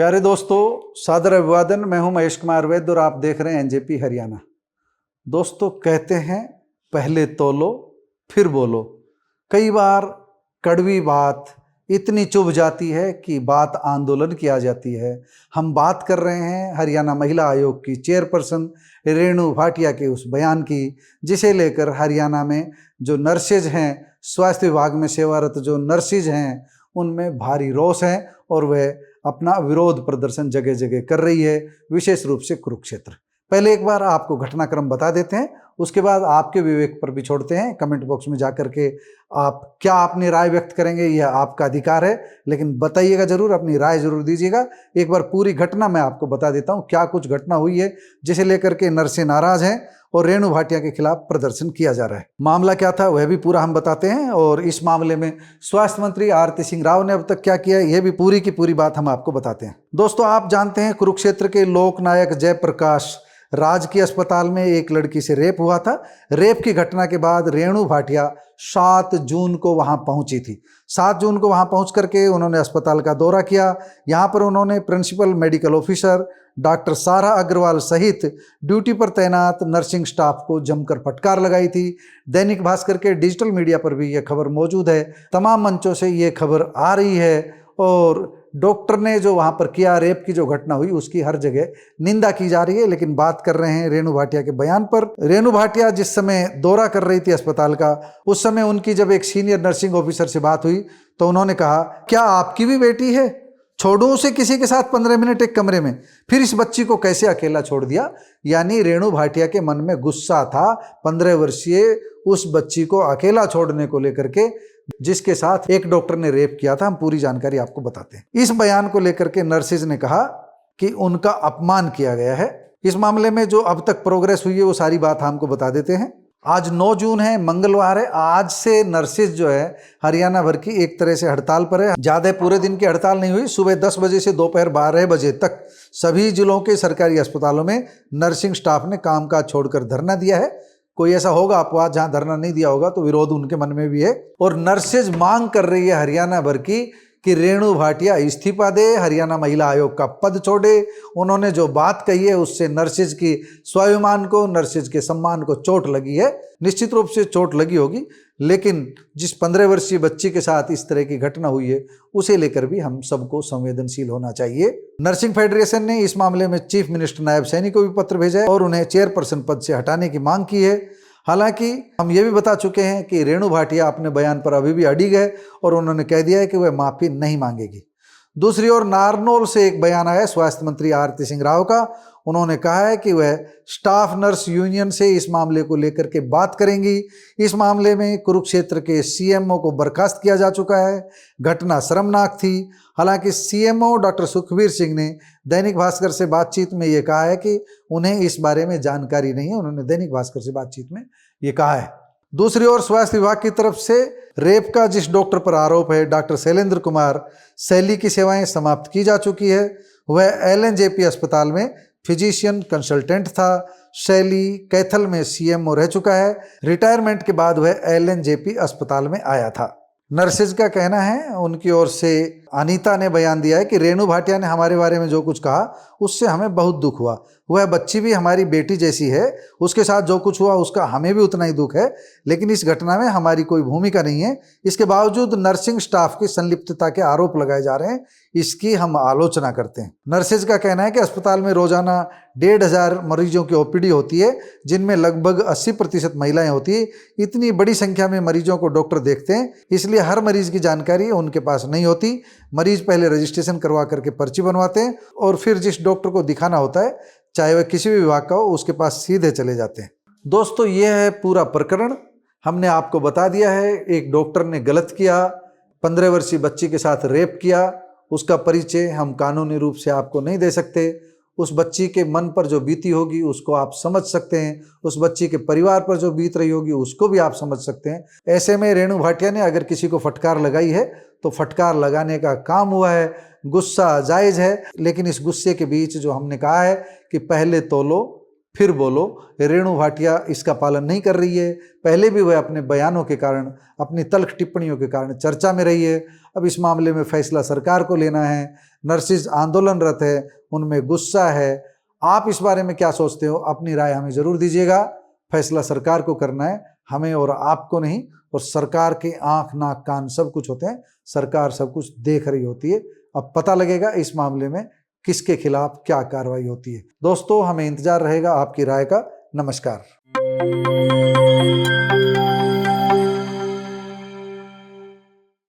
प्यारे दोस्तों, सादर अभिवादन। मैं हूं महेश कुमार वैद्य और आप देख रहे हैं एनजेपी हरियाणा। दोस्तों, कहते हैं पहले तोलो फिर बोलो। कई बार कड़वी बात इतनी चुभ जाती है कि बात आंदोलन की आ जाती है। हम बात कर रहे हैं हरियाणा महिला आयोग की चेयरपर्सन रेणु भाटिया के उस बयान की, जिसे लेकर हरियाणा में जो नर्सेज हैं, स्वास्थ्य विभाग में सेवारत जो नर्सेज हैं, उनमें भारी रोष है और वह अपना विरोध प्रदर्शन जगह जगह कर रही है, विशेष रूप से कुरुक्षेत्र। पहले एक बार आपको घटनाक्रम बता देते हैं, उसके बाद आपके विवेक पर भी छोड़ते हैं। कमेंट बॉक्स में जाकर के आप क्या अपनी राय व्यक्त करेंगे, यह आपका अधिकार है, लेकिन बताइएगा जरूर, अपनी राय जरूर दीजिएगा। एक बार पूरी घटना मैं आपको बता देता हूं, क्या कुछ घटना हुई है जिसे लेकर के नर्सें नाराज हैं और रेणु भाटिया के खिलाफ प्रदर्शन किया जा रहा है। मामला क्या था वह भी पूरा हम बताते हैं, और इस मामले में स्वास्थ्य मंत्री आरती सिंह राव ने अब तक क्या किया, यह भी पूरी की पूरी बात हम आपको बताते हैं। दोस्तों, आप जानते हैं कुरुक्षेत्र के लोकनायक जयप्रकाश राजकीय अस्पताल में एक लड़की से रेप हुआ था। रेप की घटना के बाद रेणु भाटिया 7 जून को वहां पहुंची थी। 7 जून को वहां पहुंच करके उन्होंने अस्पताल का दौरा किया। यहां पर उन्होंने प्रिंसिपल मेडिकल ऑफिसर डॉक्टर सारा अग्रवाल सहित ड्यूटी पर तैनात नर्सिंग स्टाफ को जमकर फटकार लगाई थी। दैनिक भास्कर के डिजिटल मीडिया पर भी यह खबर मौजूद है, तमाम मंचों से ये खबर आ रही है, और डॉक्टर ने जो वहां पर किया, रेप की जो घटना हुई, उसकी हर जगह निंदा की जा रही है। लेकिन बात कर रहे हैं रेणु भाटिया के बयान पर। रेणु भाटिया जिस समय दौरा कर रही थी अस्पताल का, उस समय उनकी जब एक सीनियर नर्सिंग ऑफिसर से बात हुई तो उन्होंने कहा, क्या आपकी भी बेटी है? छोड़ो उसे किसी के साथ 15 मिनट एक कमरे में, फिर इस बच्ची को कैसे अकेला छोड़ दिया। यानी रेणु भाटिया के मन में गुस्सा था 15 वर्षीय उस बच्ची को अकेला छोड़ने को लेकर के, जिसके साथ एक डॉक्टर ने रेप किया था। हम पूरी जानकारी आपको बताते हैं। इस बयान को लेकर के नर्सेज ने कहा कि उनका अपमान किया गया है। इस मामले में जो अब तक प्रोग्रेस हुई है वो सारी बात हमको बता देते हैं। आज 9 जून है, मंगलवार है। आज से नर्सेज जो है हरियाणा भर की एक तरह से हड़ताल पर है। ज़्यादा पूरे दिन की हड़ताल नहीं हुई। सुबह 10 बजे से दोपहर 12 बजे तक सभी जिलों के सरकारी अस्पतालों में नर्सिंग स्टाफ ने कामकाज छोड़कर धरना दिया है। कोई ऐसा होगा अपवाद जहां धरना नहीं दिया होगा, तो विरोध उनके मन में भी है। और नर्सेज मांग कर रही है हरियाणा भर की कि रेणु भाटिया इस्तीफा दे, हरियाणा महिला आयोग का पद छोड़े। उन्होंने जो बात कही है उससे नर्सेज की स्वाभिमान को, नर्सेज के सम्मान को चोट लगी है। निश्चित रूप से चोट लगी होगी, लेकिन जिस 15 वर्षीय बच्ची के साथ इस तरह की घटना हुई है, उसे लेकर भी हम सबको संवेदनशील होना चाहिए। नर्सिंग फेडरेशन ने इस मामले में चीफ मिनिस्टर नायब सैनी को भी पत्र भेजा है और उन्हें चेयरपर्सन पद से हटाने की मांग की है। हालांकि हम ये भी बता चुके हैं कि रेणु भाटिया अपने बयान पर अभी भी अडिग है और उन्होंने कह दिया है कि वह माफी नहीं मांगेगी। दूसरी ओर नारनौल से एक बयान आया स्वास्थ्य मंत्री आरती सिंह राव का। उन्होंने कहा है कि वह स्टाफ नर्स यूनियन से इस मामले को लेकर के बात करेंगी। इस मामले में कुरुक्षेत्र के सीएमओ को बर्खास्त किया जा चुका है। घटना शर्मनाक थी। हालांकि सीएमओ डॉक्टर सुखबीर सिंह ने दैनिक भास्कर से बातचीत में ये कहा है कि उन्हें इस बारे में जानकारी नहीं है। उन्होंने दैनिक भास्कर से बातचीत में ये कहा है। दूसरी ओर स्वास्थ्य विभाग की तरफ से रेप का जिस डॉक्टर पर आरोप है, डॉक्टर शैलेंद्र कुमार शैली की सेवाएं समाप्त की जा चुकी है। वह एलएनजेपी अस्पताल में फिजिशियन कंसल्टेंट था। शैली कैथल में सीएमओ रह चुका है। रिटायरमेंट के बाद वह एलएनजेपी अस्पताल में आया था। नर्सेज का कहना है, उनकी ओर से अनीता ने बयान दिया है कि रेणु भाटिया ने हमारे बारे में जो कुछ कहा उससे हमें बहुत दुख हुआ। वह बच्ची भी हमारी बेटी जैसी है, उसके साथ जो कुछ हुआ उसका हमें भी उतना ही दुख है, लेकिन इस घटना में हमारी कोई भूमिका नहीं है। इसके बावजूद नर्सिंग स्टाफ की संलिप्तता के आरोप लगाए जा रहे हैं, इसकी हम आलोचना करते हैं। नर्सेज का कहना है कि अस्पताल में रोजाना 1,500 मरीजों की ओपीडी होती है, जिनमें लगभग 80% महिलाएं होती है। इतनी बड़ी संख्या में मरीजों को डॉक्टर देखते हैं, इसलिए हर मरीज की जानकारी उनके पास नहीं होती। मरीज पहले रजिस्ट्रेशन करवा करके पर्ची बनवाते हैं और फिर जिस डॉक्टर को दिखाना होता है, चाहे वह किसी भी विभाग का हो, उसके पास सीधे चले जाते हैं। दोस्तों, यह है पूरा प्रकरण। हमने आपको बता दिया है, एक डॉक्टर ने गलत किया, 15 वर्षीय बच्ची के साथ रेप किया। उसका परिचय हम कानूनी रूप से आपको नहीं दे सकते। उस बच्ची के मन पर जो बीती होगी उसको आप समझ सकते हैं, उस बच्ची के परिवार पर जो बीत रही होगी उसको भी आप समझ सकते हैं। ऐसे में रेणु भाटिया ने अगर किसी को फटकार लगाई है तो फटकार लगाने का काम हुआ है, गुस्सा जायज़ है, लेकिन इस गुस्से के बीच जो हमने कहा है कि पहले तोलो फिर बोलो। रेणु भाटिया इसका पालन नहीं कर रही है। पहले भी वह अपने बयानों के कारण, अपनी तल्ख टिप्पणियों के कारण चर्चा में रही है। अब इस मामले में फैसला सरकार को लेना है। नर्सिस आंदोलनरत है, उनमें गुस्सा है। आप इस बारे में क्या सोचते हो? अपनी राय हमें जरूर दीजिएगा। फैसला सरकार को करना है, हमें और आपको नहीं। और सरकार के आंख नाक कान सब कुछ होते हैं, सरकार सब कुछ देख रही होती है। अब पता लगेगा इस मामले में किसके खिलाफ क्या कार्रवाई होती है। दोस्तों, हमें इंतजार रहेगा आपकी राय का। नमस्कार।